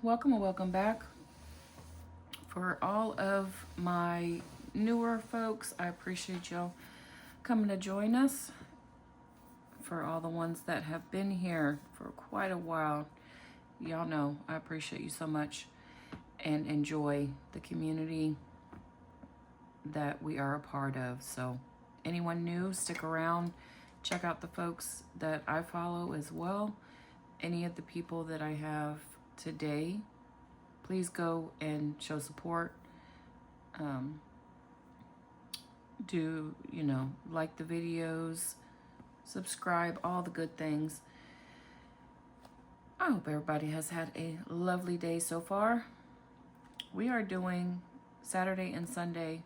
Welcome and welcome back. For all of my newer folks, I appreciate y'all coming to join us. For all the ones that have been here for quite a while, y'all know I appreciate you so much and enjoy the community that we are a part of. So anyone new, stick around. Check out the folks that I follow as well. Any of the people that I have today, please go and show support. Do, like the videos, subscribe, all the good things. I hope everybody has had a lovely day so far. We are doing Saturday and Sunday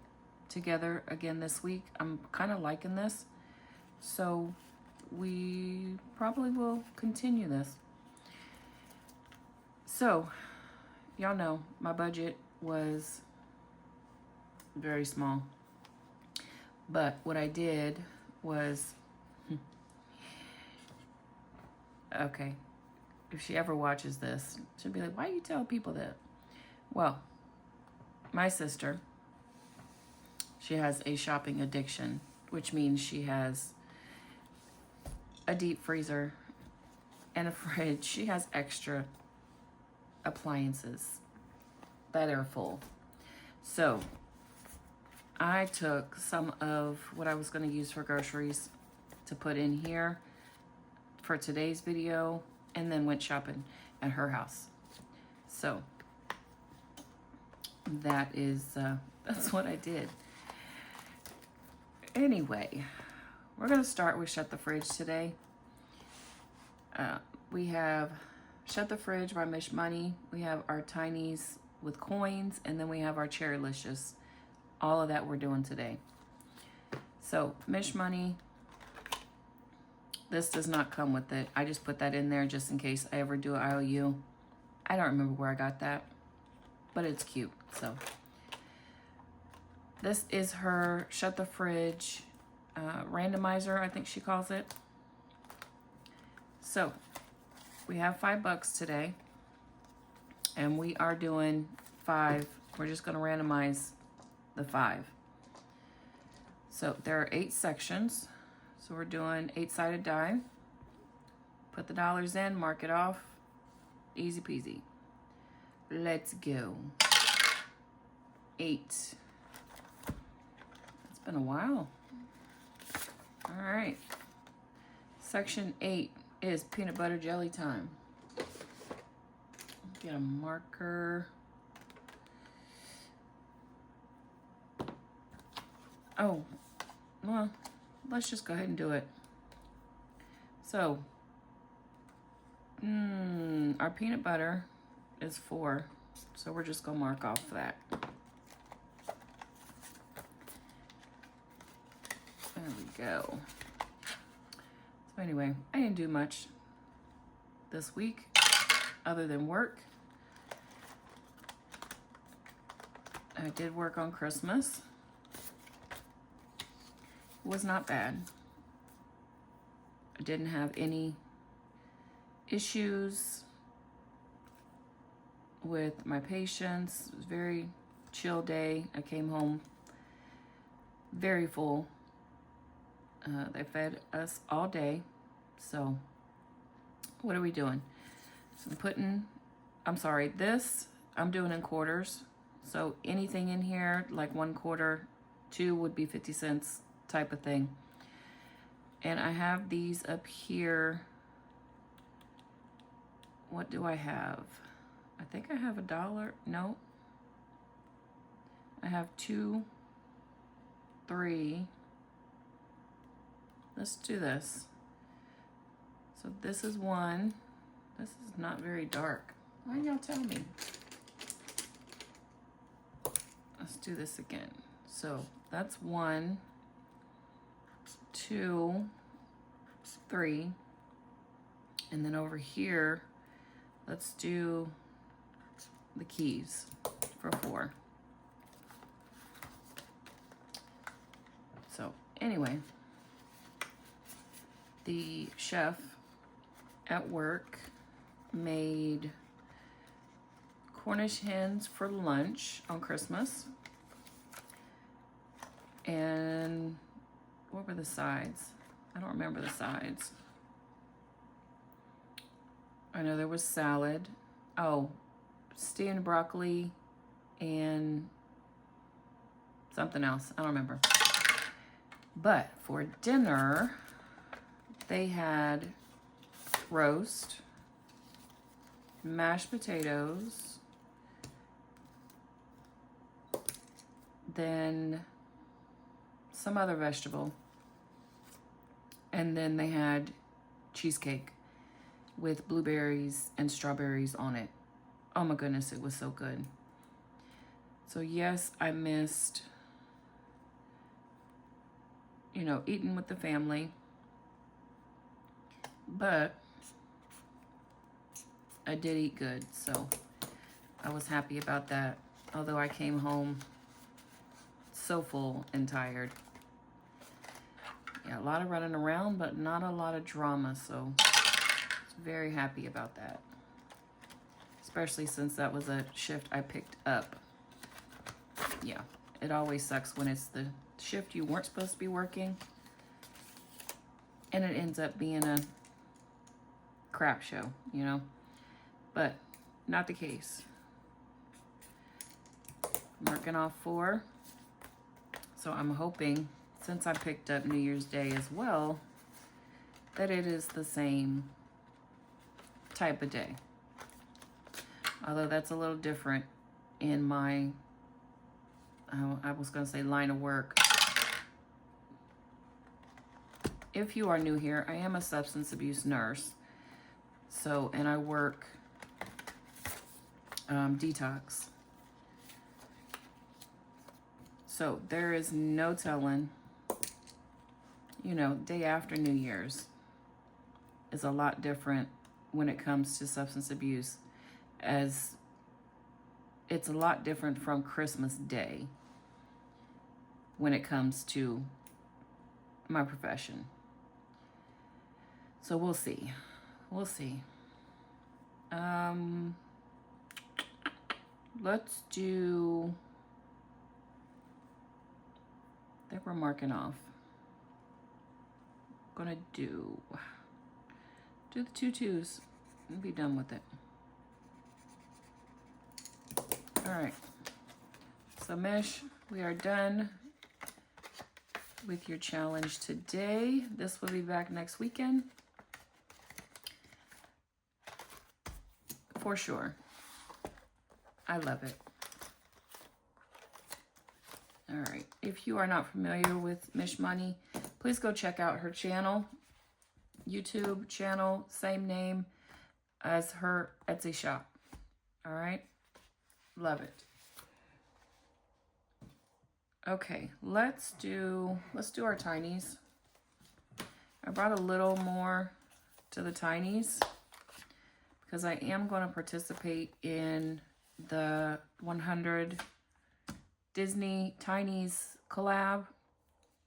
together again this week. I'm kind of liking this, so we probably will continue this. So, y'all know my budget was very small. But what I did was, okay, if she ever watches this, she'll be like, why you tell people that? Well, my sister, she has a shopping addiction, which means she has a deep freezer and a fridge. She has extra appliances that are full. So I took some of what I was going to use for groceries to put in here for today's video and then went shopping at her house. So that is, that's what I did. Anyway, we're going to start with Shut the Fridge today. We have Shut the Fridge by Mish Money. We have our Tinies with coins, and then we have our Cherrilicious. All of that we're doing today. So Mish Money, this does not come with it. I just put that in there just in case I ever do an IOU. I don't remember where I got that, but it's cute. So this is her Shut the Fridge randomizer, I think she calls it. So we have $5 today, and we are doing 5. We're just going to randomize the 5. So there are 8 sections. So we're doing 8-sided die. Put the dollars in, mark it off. Easy peasy. Let's go. 8. It's been a while. All right. Section 8 is peanut butter jelly time. Get a marker. Oh, well, let's just go ahead and do it. So, our peanut butter is 4. So we're just going to mark off that. There we go. So anyway, I didn't do much this week other than work. I did work on Christmas. Was not bad. I didn't have any issues with my patients. It was a very chill day. I came home very full. They fed us all day. So what are we doing? So this I'm doing in quarters. So anything in here, like 1 quarter, 2 would be 50 cents. Type of thing. And I have these up here. What do I have? I think I have $1. No. I have 2, 3. Let's do this. So this is 1. This is not very dark. Why y'all tell me? Let's do this again. So that's 1, 2, 3, and then over here, let's do the keys for 4. So anyway, the chef at work made Cornish hens for lunch on Christmas. And what were the sides? I don't remember the sides. I know there was salad. Oh, steamed broccoli and something else. I don't remember. But for dinner, they had roast, mashed potatoes, then some other vegetable, and then they had cheesecake with blueberries and strawberries on it. Oh my goodness, it was so good. So yes, I missed, eating with the family, but I did eat good, so I was happy about that. Although I came home so full and tired. Yeah, a lot of running around, but not a lot of drama, so I was very happy about that. Especially since that was a shift I picked up. Yeah, it always sucks when it's the shift you weren't supposed to be working and it ends up being a crap show, but not the case. I'm working off 4, so I'm hoping, since I picked up New Year's Day as well, that it is the same type of day. Although that's a little different in my, I was going to say line of work. If you are new here, I am a substance abuse nurse. So, and I work detox. So there is no telling, day after New Year's is a lot different when it comes to substance abuse, as it's a lot different from Christmas Day when it comes to my profession. So we'll see. We'll see. Let's do, I think we're marking off. Gonna do the 2 2s and be done with it. All right. So Mish, we are done with your challenge today. This will be back next weekend. For sure. I love it. All right. If you are not familiar with Mish Money, please go check out her channel, YouTube channel, same name as her Etsy shop. All right. Love it. Okay, let's do our Tinies. I brought a little more to the Tinies because I am going to participate in the 100 Disney Tinies collab.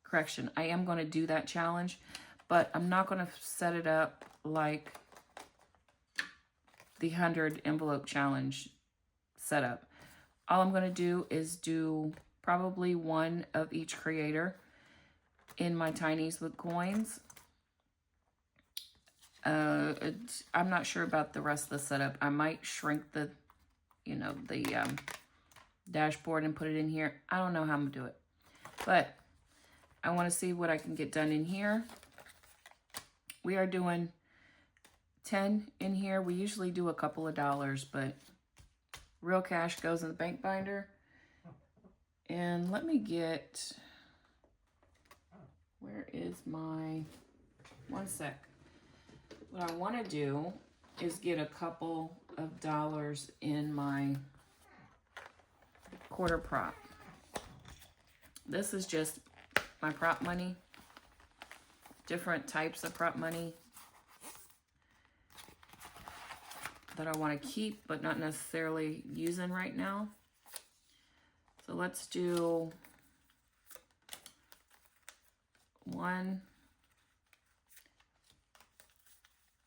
Correction, I am going to do that challenge, but I'm not going to set it up like the 100 envelope challenge setup. All I'm going to do is do probably one of each creator in my Tinies with coins. I'm not sure about the rest of the setup. I might shrink the, the dashboard and put it in here. I don't know how I'm going to do it. But I want to see what I can get done in here. We are doing 10 in here. We usually do a couple of dollars, but real cash goes in the bank binder. And let me get, where is my, one sec. What I want to do is get a couple of dollars in my quarter prop. This is just my prop money, different types of prop money that I want to keep but not necessarily using right now. So let's do 1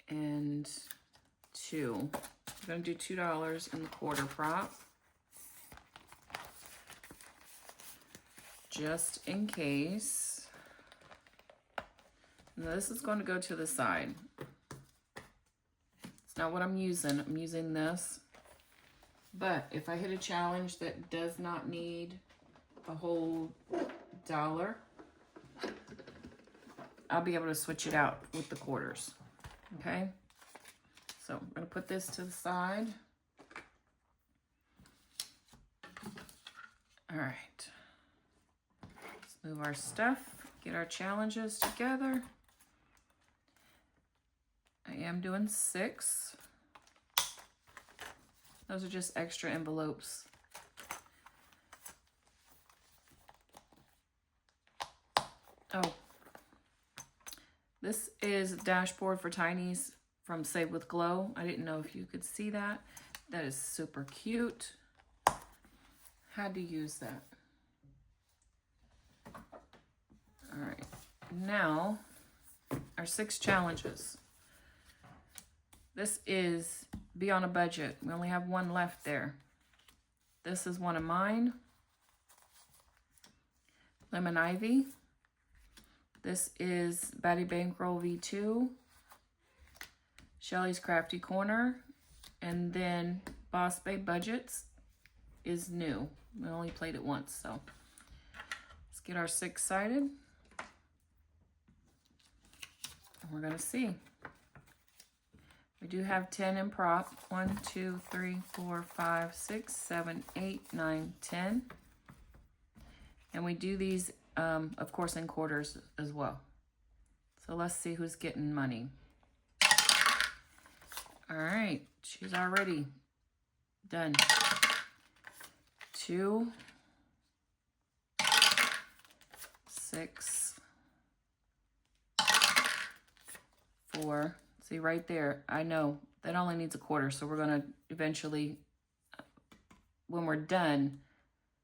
and 2. I'm going to do $2 in the quarter prop. Just in case. Now this is going to go to the side. It's not what I'm using. I'm using this. But if I hit a challenge that does not need a whole dollar, I'll be able to switch it out with the quarters. Okay? So I'm going to put this to the side. All right. Let's move our stuff, get our challenges together. I am doing 6. Those are just extra envelopes. Oh, this is a dashboard for Tinies from Save with Glow. I didn't know if you could see that. That is super cute. Had to use that. All right, now our 6 challenges. This is Be on a Budget. We only have 1 left there. This is one of mine. Lemon Ivy. This is Batty Bankroll V2. Shelly's Crafty Corner. And then Boss Babe Budgets is new. We only played it once, so let's get our 6 sided. And we're gonna see. We do have 10 in prop. 1, 2, 3, 4, 5, 6, 7, 8, 9, 10. And we do these, of course, in quarters as well. So let's see who's getting money. All right, she's already done. 2, 6, 4. See right there, I know that only needs a quarter, so we're gonna eventually, when we're done,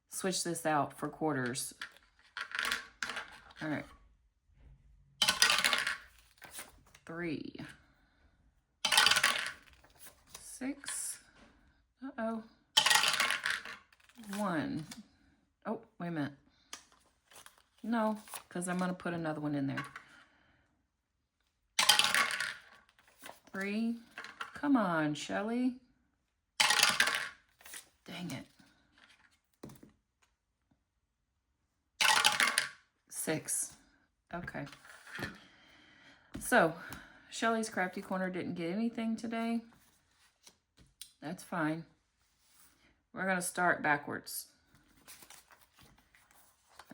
switch this out for quarters. All right. 3, 6, uh-oh, 1. Oh, wait a minute. No, because I'm gonna put another one in there. 3. Come on, Shelly. Dang it. 6. Okay. So, Shelly's Crafty Corner didn't get anything today. That's fine. We're going to start backwards.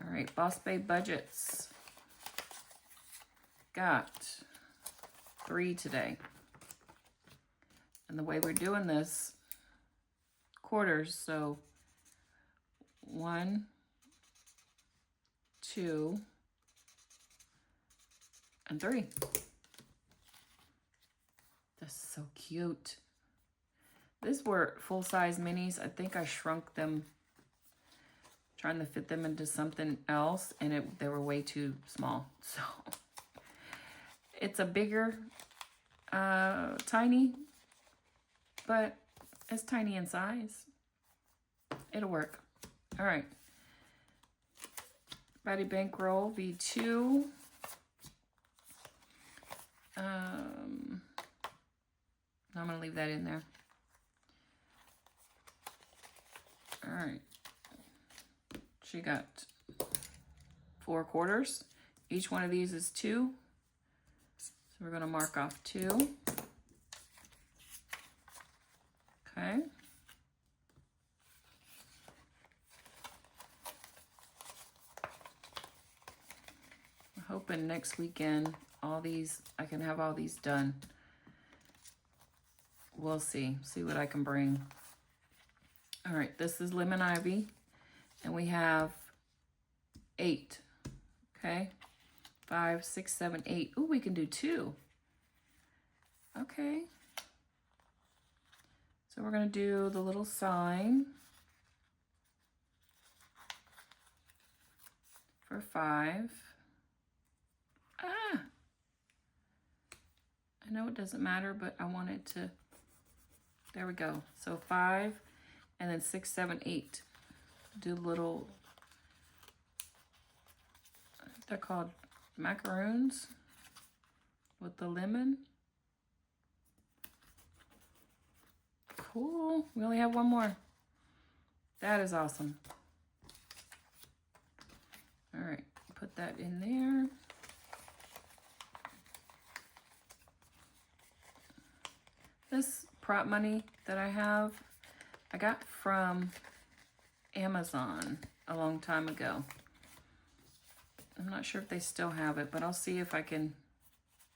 All right, Boss Babe Budgets. Got 3 today. And the way we're doing this, quarters, so 1, 2, and 3. That's so cute. These were full-size minis. I think I shrunk them, trying to fit them into something else, and they were way too small. So it's a bigger Tiny, but it's tiny in size. It'll work. All right. Batty Bankroll V2. I'm going to leave that in there. All right. She got 4 quarters. Each one of these is 2. So we're going to mark off 2. Okay. I'm hoping next weekend I can have all these done. We'll see what I can bring. All right, this is Lemon Ivy, and we have 8. Okay, 5, 6, 7, 8. Ooh, we can do 2. Okay. So we're going to do the little sign for 5. Ah! I know it doesn't matter, but I wanted to There we go. So 5 and then 6, 7, 8. Do little, they're called macaroons with the lemon. Cool. We only have one more. That is awesome. All right, put that in there. This prop money that I have, I got from Amazon a long time ago. I'm not sure if they still have it, but I'll see if I can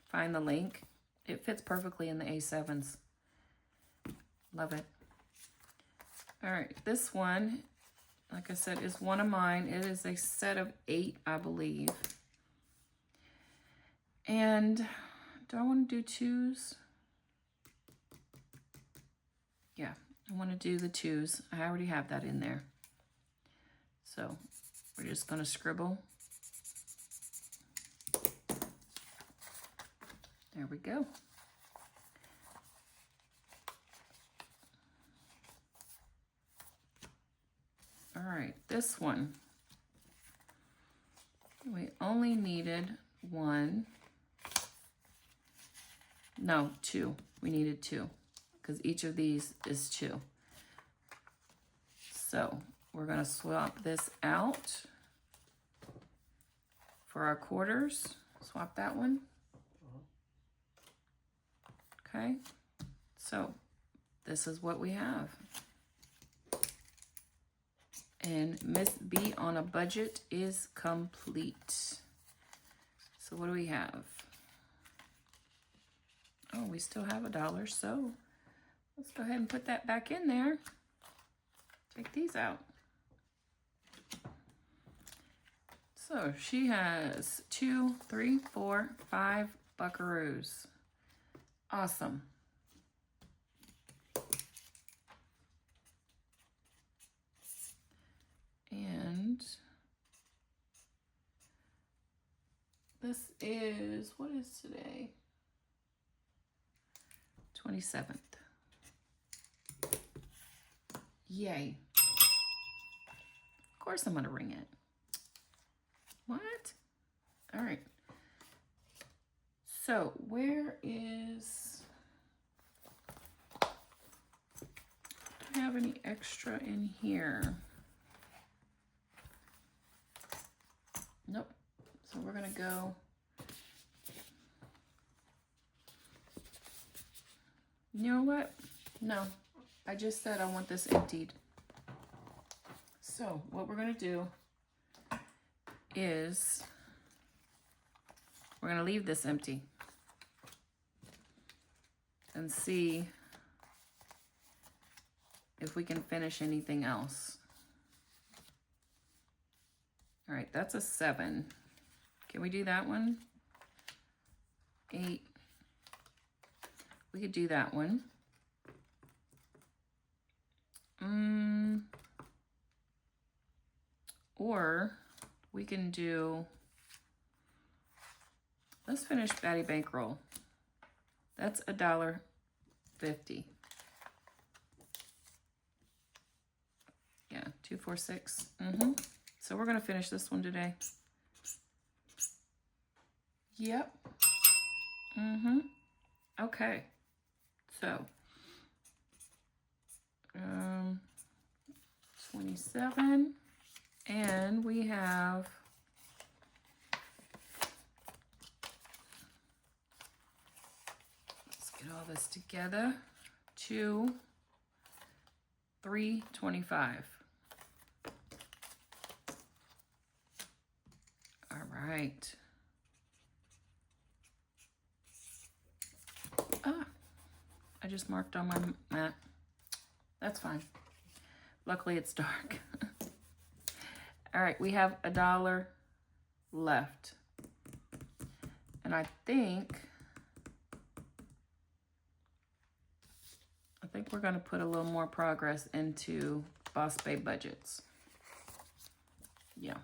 find the link. It fits perfectly in the A7s. Love it. All right, this one, like I said, is one of mine. It is a set of 8, I believe. And do I want to do 2s? Yeah, I want to do the 2s. I already have that in there. So we're just going to scribble. There we go. All right, this one, we only needed 1. No, 2. We needed 2 because each of these is 2. So we're going to swap this out for our quarters. Swap that one. Okay, so this is what we have. And Miss B on a budget is complete. So what do we have? Oh, we still have $1, so let's go ahead and put that back in there. Take these out. So she has 2, 3, 4, 5 buckaroos. Awesome. And this is, what is today? 27th. Yay. Of course I'm gonna ring it. What? All right. So where is, do I have any extra in here? Nope. So we're gonna go. You know what? No, I just said I want this emptied. So what we're gonna do is we're gonna leave this empty and see if we can finish anything else. All right, that's a 7. Can we do that one? 8. We could do that one. Or we can do, let's finish Batty Bankroll. That's $1.50. Yeah, 2, 4, 6. So we're gonna finish this one today. Yep. Okay. So 27, and we have, let's get all this together, 2, 3, 25. All right. I just marked on my mat. That's fine. Luckily it's dark. All right, we have $1 left. And I think we're gonna put a little more progress into Boss Babe budgets. Yeah.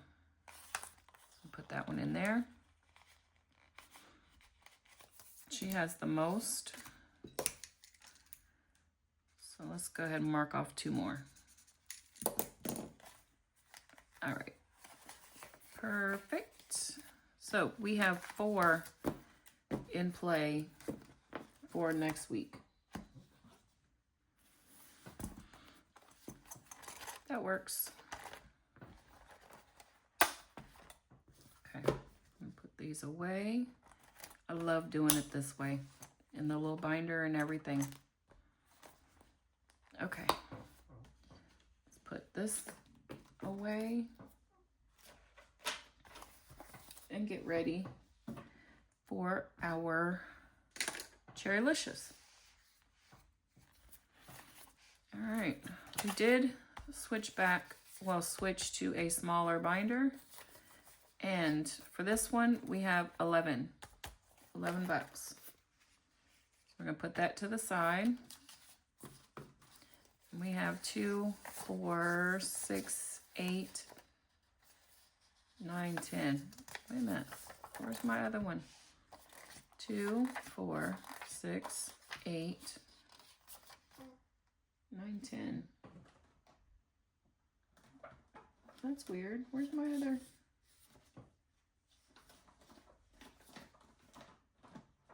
So put that one in there. She has the most. So let's go ahead and mark off 2 more. All right, perfect. So we have 4 in play for next week. That works. Okay, I'm gonna put these away. I love doing it this way, in the little binder and everything. Okay, let's put this away and get ready for our Cherrilicious. All right, we did switch to a smaller binder. And for this one, we have 11 bucks. So we're gonna put that to the side. We have 2, 4, 6, 8, 9, 10. Wait a minute, where's my other one? 2, 4, 6, 8, 9, 10. That's weird. Where's my other?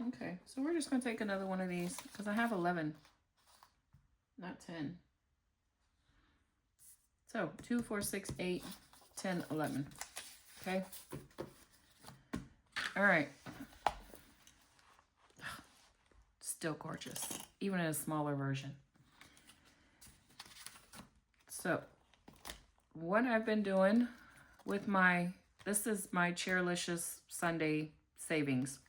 Okay, so we're just gonna take another one of these because I have 11, not 10. So 2, 4, 6, 8, 10, 11. Okay. All right. Still gorgeous, even in a smaller version. So what I've been doing with this is my Cherrilicious Sunday savings.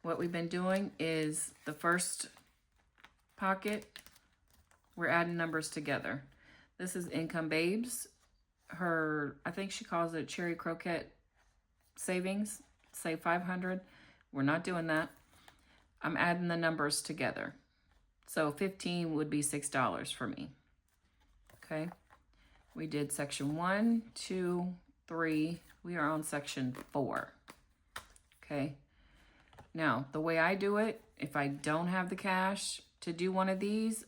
What we've been doing is the first pocket, we're adding numbers together. This is Income Babes. I think she calls it Cherry Croquette Savings, save 500. We're not doing that. I'm adding the numbers together. So 15 would be $6 for me. Okay. We did section 1, 2, 3. We are on section 4. Okay. Now, the way I do it, if I don't have the cash to do one of these,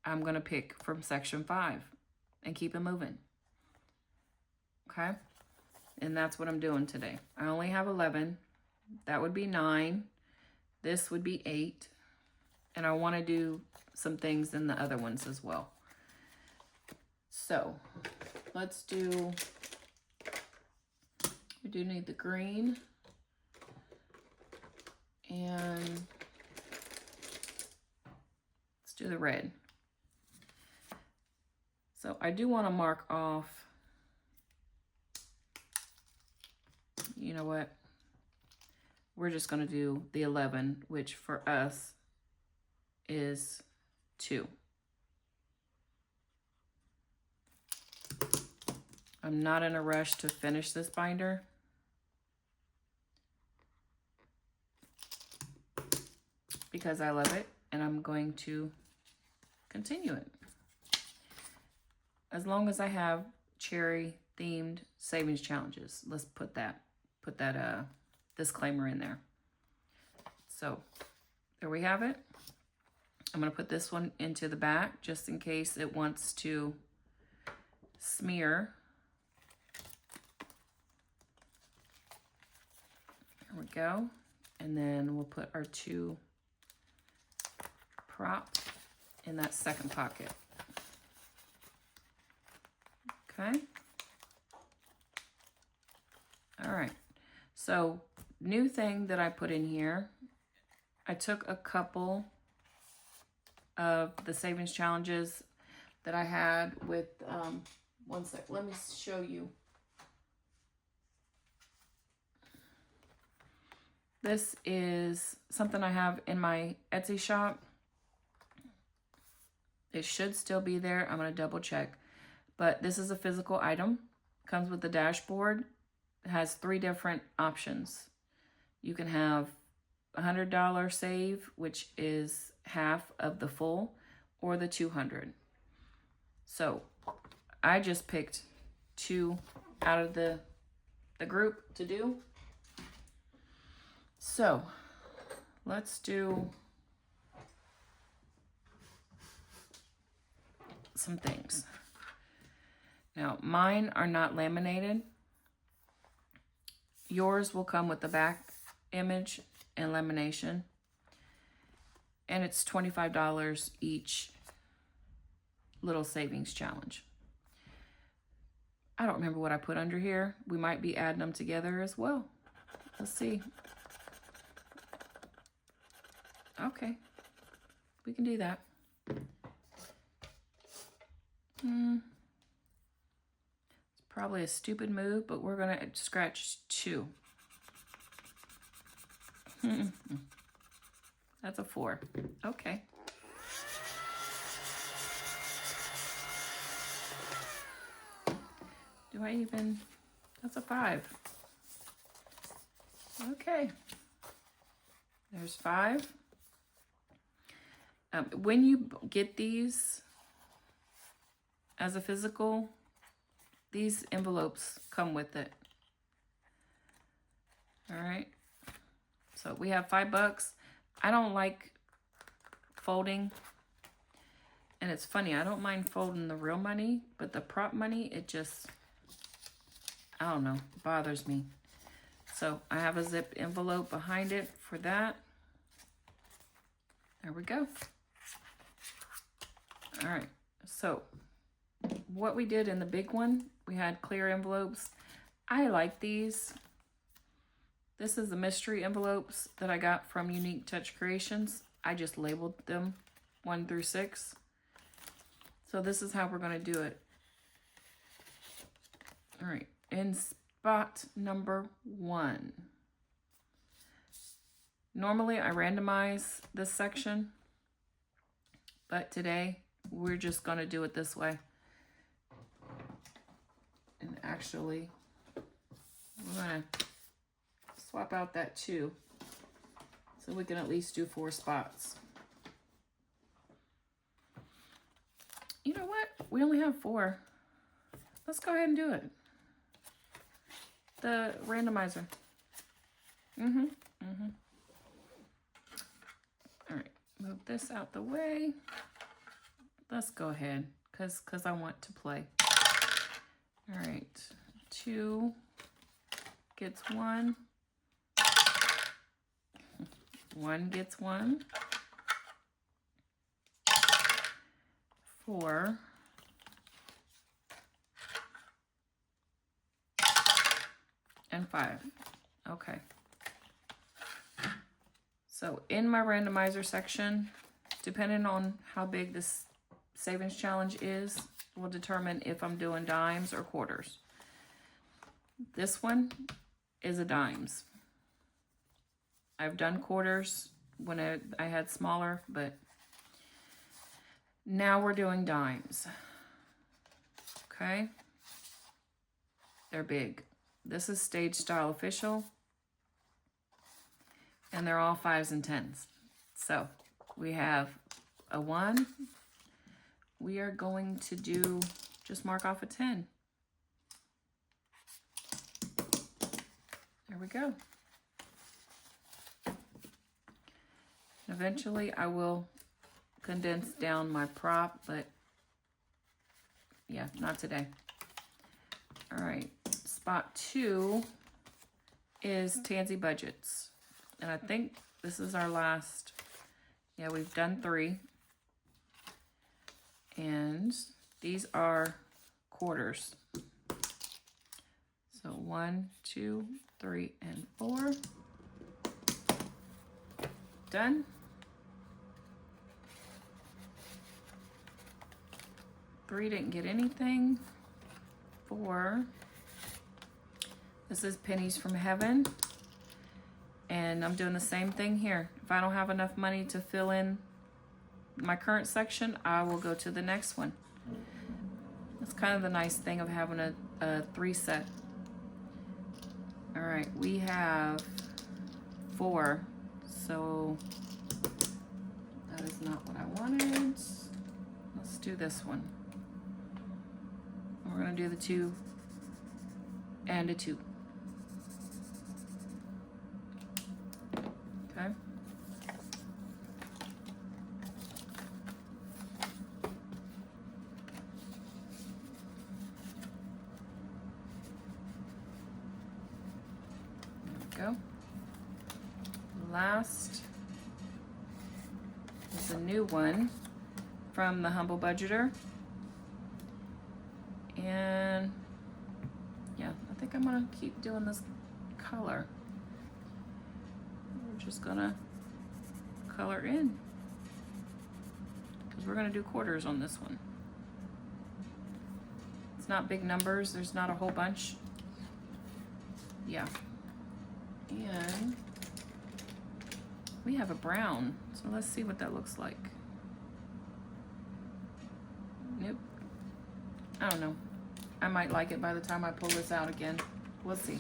I'm going to pick from section 5 and keep it moving. Okay? And that's what I'm doing today. I only have 11. That would be 9. This would be 8. And I want to do some things in the other ones as well. So, let's do, we do need the green. And let's do the red. So I do want to mark off, you know what? We're just going to do the 11, which for us is 2. I'm not in a rush to finish this binder. Because I love it and I'm going to continue it. As long as I have cherry themed savings challenges. Let's put that disclaimer in there. So there we have it. I'm going to put this one into the back just in case it wants to smear. There we go. And then we'll put our 2 prop in that second pocket. Okay. All right. So new thing that I put in here, I took a couple of the savings challenges that I had with, one sec, let me show you. This is something I have in my Etsy shop. It should still be there. I'm going to double check. But this is a physical item. Comes with the dashboard. It has 3 different options. You can have $100 save, which is half of the full, or the 200. So I just picked 2 out of the group to do. So let's do some things. Now, mine are not laminated. Yours will come with the back image and lamination. And it's $25 each little savings challenge. I don't remember what I put under here. We might be adding them together as well. Let's see. Okay, we can do that. It's probably a stupid move, but we're gonna scratch 2. That's a 4. Okay. Do I even? That's a 5. Okay. There's 5. When you get these as a physical, these envelopes come with it. All right. So we have $5. I don't like folding. And it's funny, I don't mind folding the real money, but the prop money, it just, I don't know, bothers me. So I have a zip envelope behind it for that. There we go. All right, so what we did in the big one, we had clear envelopes. I like these. This is the mystery envelopes that I got from Unique Touch Creations. I just labeled them 1 through 6. So this is how we're going to do it. All right, in spot number 1. Normally I randomize this section, but today we're just going to do it this way. And actually, we're going to swap out that 2 so we can at least do 4 spots. You know what? We only have 4. Let's go ahead and do it. The randomizer. All right, move this out the way. Let's go ahead, cause I want to play. All right, 2 gets 1. 1 gets 1. 4. And 5. Okay. So in my randomizer section, depending on how big this savings challenge is, will determine if I'm doing dimes or quarters. This one is a dimes. I've done quarters when I had smaller, but now we're doing dimes. Okay. They're big. This is Stage Style Official. And they're all 5s and 10s. So we have a 1. We are going to do, just mark off a 10. There we go. Eventually I will condense down my prop, but yeah, not today. All right, spot 2 is Tansy Budgets. And I think this is our last, yeah, we've done 3. And these are quarters. So 1, 2, 3, and 4. Done. Three didn't get anything. 4. This is Pennies from Heaven. And I'm doing the same thing here. If I don't have enough money to fill in my current section, I will go to the next one. That's kind of the nice thing of having a 3 set. All right, we have 4. So that is not what I wanted. Let's do this one. We're gonna do the 2 and a 2. Okay. go. Last is a new one from the Humble Budgeter. And yeah, I think I'm gonna keep doing this color. We're just gonna color in because we're gonna do quarters on this one. It's not big numbers, there's not a whole bunch. Yeah. And we have a brown, so let's see what that looks like. Nope. I don't know. I might like it by the time I pull this out again. We'll see.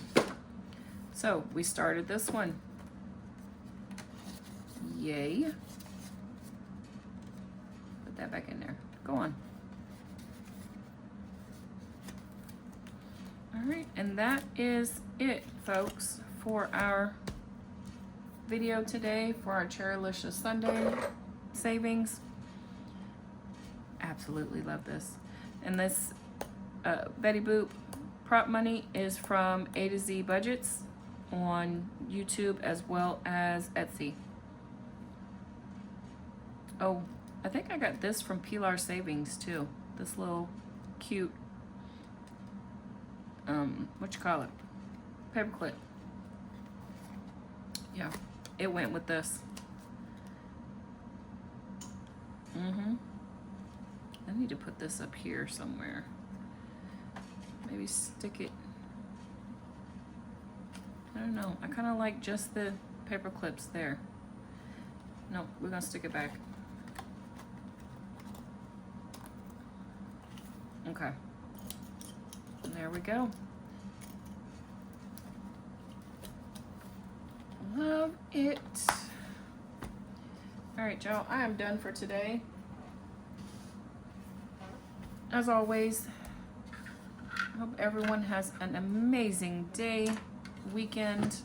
So we started this one. Yay. Put that back in there. Go on. All right, and that is it, folks, for our video today for our Cherrilicious Sunday savings. Absolutely love this. And this Betty Boop prop money is from A to Z Budgets on YouTube as well as Etsy. Oh, I think I got this from Pilar Savings too. This little cute, what you call it? Paperclip. Yeah, it went with this. I need to put this up here somewhere. Maybe stick it. I don't know. I kind of like just the paper clips there. No, we're gonna stick it back. Okay. And there we go. Love it. All right, y'all, I am done for today. As always, I hope everyone has an amazing day, weekend,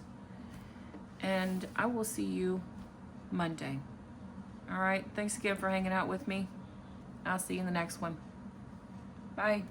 and I will see you Monday. All right, thanks again for hanging out with me. I'll see you in the next one. Bye.